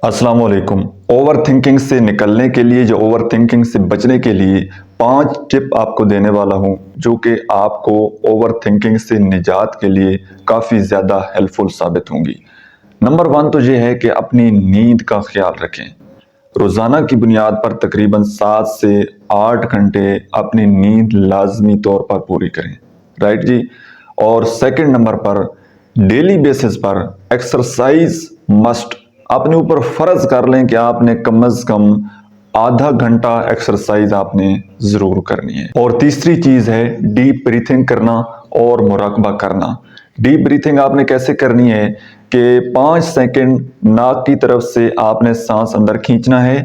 السلام علیکم۔ Over thinking سے نکلنے کے لیے یا اوور تھنکنگ سے بچنے کے لیے 5 ٹپ آپ کو دینے والا ہوں جو کہ آپ کو اوور تھنکنگ سے نجات کے لیے کافی زیادہ ہیلپ فل ثابت ہوں گی۔ نمبر 1 تو یہ ہے کہ اپنی نیند کا خیال رکھیں۔ روزانہ کی بنیاد پر تقریباً 7 سے 8 گھنٹے اپنی نیند لازمی طور پر پوری کریں، رائٹ جی۔ اور سیکنڈ نمبر پر ڈیلی بیسس پر ایکسرسائز مسٹ، اپنے اوپر فرض کر لیں کہ آپ نے کم از کم آدھا گھنٹہ ایکسرسائز آپ نے ضرور کرنی ہے۔ اور تیسری چیز ہے ڈیپ بریتھنگ کرنا اور مراقبہ کرنا۔ ڈیپ بریتھنگ آپ نے کیسے کرنی ہے کہ 5 سیکنڈ ناک کی طرف سے آپ نے سانس اندر کھینچنا ہے،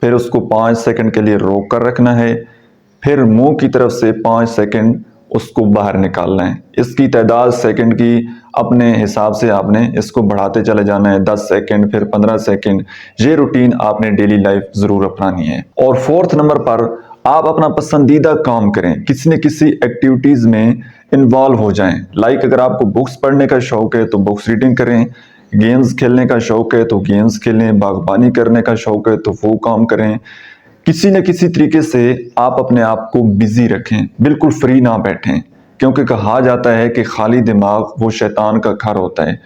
پھر اس کو 5 سیکنڈ کے لیے روک کر رکھنا ہے، پھر منہ کی طرف سے 5 سیکنڈ اس کو باہر نکالنا ہے۔ اس کی تعداد سیکنڈ کی اپنے حساب سے آپ نے اس کو بڑھاتے چلے جانا ہے، 10 سیکنڈ پھر 15 سیکنڈ۔ یہ روٹین آپ نے ڈیلی لائف ضرور اپنانی ہے۔ اور 4تھ نمبر پر آپ اپنا پسندیدہ کام کریں، کسی نہ کسی ایکٹیویٹیز میں انوالو ہو جائیں۔ لائک اگر آپ کو بکس پڑھنے کا شوق ہے تو بکس ریڈنگ کریں، گیمز کھیلنے کا شوق ہے تو گیمز کھیلیں، باغبانی کرنے کا شوق ہے تو وہ کام کریں۔ کسی نہ کسی طریقے سے آپ اپنے آپ کو بزی رکھیں، بالکل فری نہ بیٹھیں، کیونکہ کہا جاتا ہے کہ خالی دماغ وہ شیطان کا گھر ہوتا ہے۔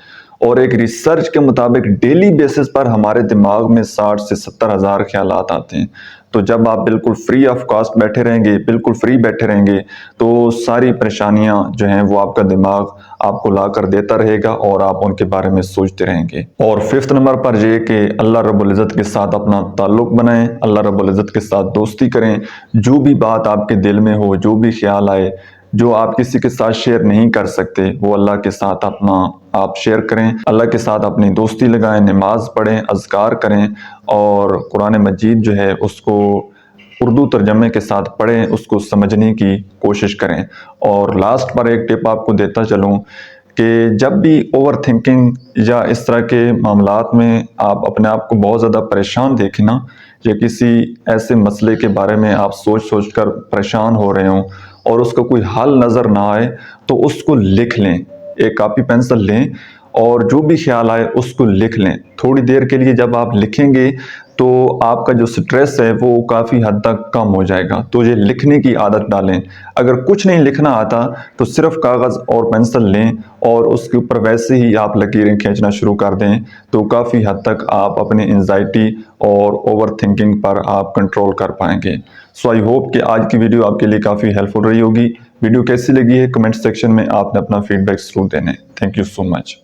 اور ایک ریسرچ کے مطابق ڈیلی بیسس پر ہمارے دماغ میں 60 سے 70 ہزار خیالات آتے ہیں۔ تو جب آپ بالکل فری آف کاسٹ بیٹھے رہیں گے، بالکل فری بیٹھے رہیں گے تو ساری پریشانیاں جو ہیں وہ آپ کا دماغ آپ کو لا کر دیتا رہے گا اور آپ ان کے بارے میں سوچتے رہیں گے۔ اور 5تھ نمبر پر یہ کہ اللہ رب العزت کے ساتھ اپنا تعلق بنائیں، اللہ رب العزت کے ساتھ دوستی کریں۔ جو بھی بات آپ کے دل میں ہو، جو بھی خیال آئے، جو آپ کسی کے ساتھ شیئر نہیں کر سکتے، وہ اللہ کے ساتھ اپنا آپ شیئر کریں، اللہ کے ساتھ اپنی دوستی لگائیں، نماز پڑھیں، اذکار کریں، اور قرآن مجید جو ہے اس کو اردو ترجمے کے ساتھ پڑھیں، اس کو سمجھنے کی کوشش کریں۔ اور لاسٹ پر ایک ٹپ آپ کو دیتا چلوں کہ جب بھی اوور تھنکنگ یا اس طرح کے معاملات میں آپ اپنے آپ کو بہت زیادہ پریشان دیکھیں نا، یا کسی ایسے مسئلے کے بارے میں آپ سوچ کر پریشان ہو رہے ہوں اور اس کا کوئی حل نظر نہ آئے تو اس کو لکھ لیں، ایک کاپی پینسل لیں اور جو بھی خیال آئے اس کو لکھ لیں۔ تھوڑی دیر کے لیے جب آپ لکھیں گے تو آپ کا جو سٹریس ہے وہ کافی حد تک کم ہو جائے گا۔ تو یہ لکھنے کی عادت ڈالیں۔ اگر کچھ نہیں لکھنا آتا تو صرف کاغذ اور پینسل لیں اور اس کے اوپر ویسے ہی آپ لکیریں کھینچنا شروع کر دیں تو کافی حد تک آپ اپنے انزائٹی اور اوور تھنکنگ پر آپ کنٹرول کر پائیں گے۔ سو آئی ہوپ کہ آج کی ویڈیو آپ کے لیے کافی ہیلپ فل رہی ہوگی۔ ویڈیو کیسی لگی ہے کمنٹ سیکشن میں آپ نے اپنا فیڈ بیک ضرور دینا ہے۔ Thank you so much.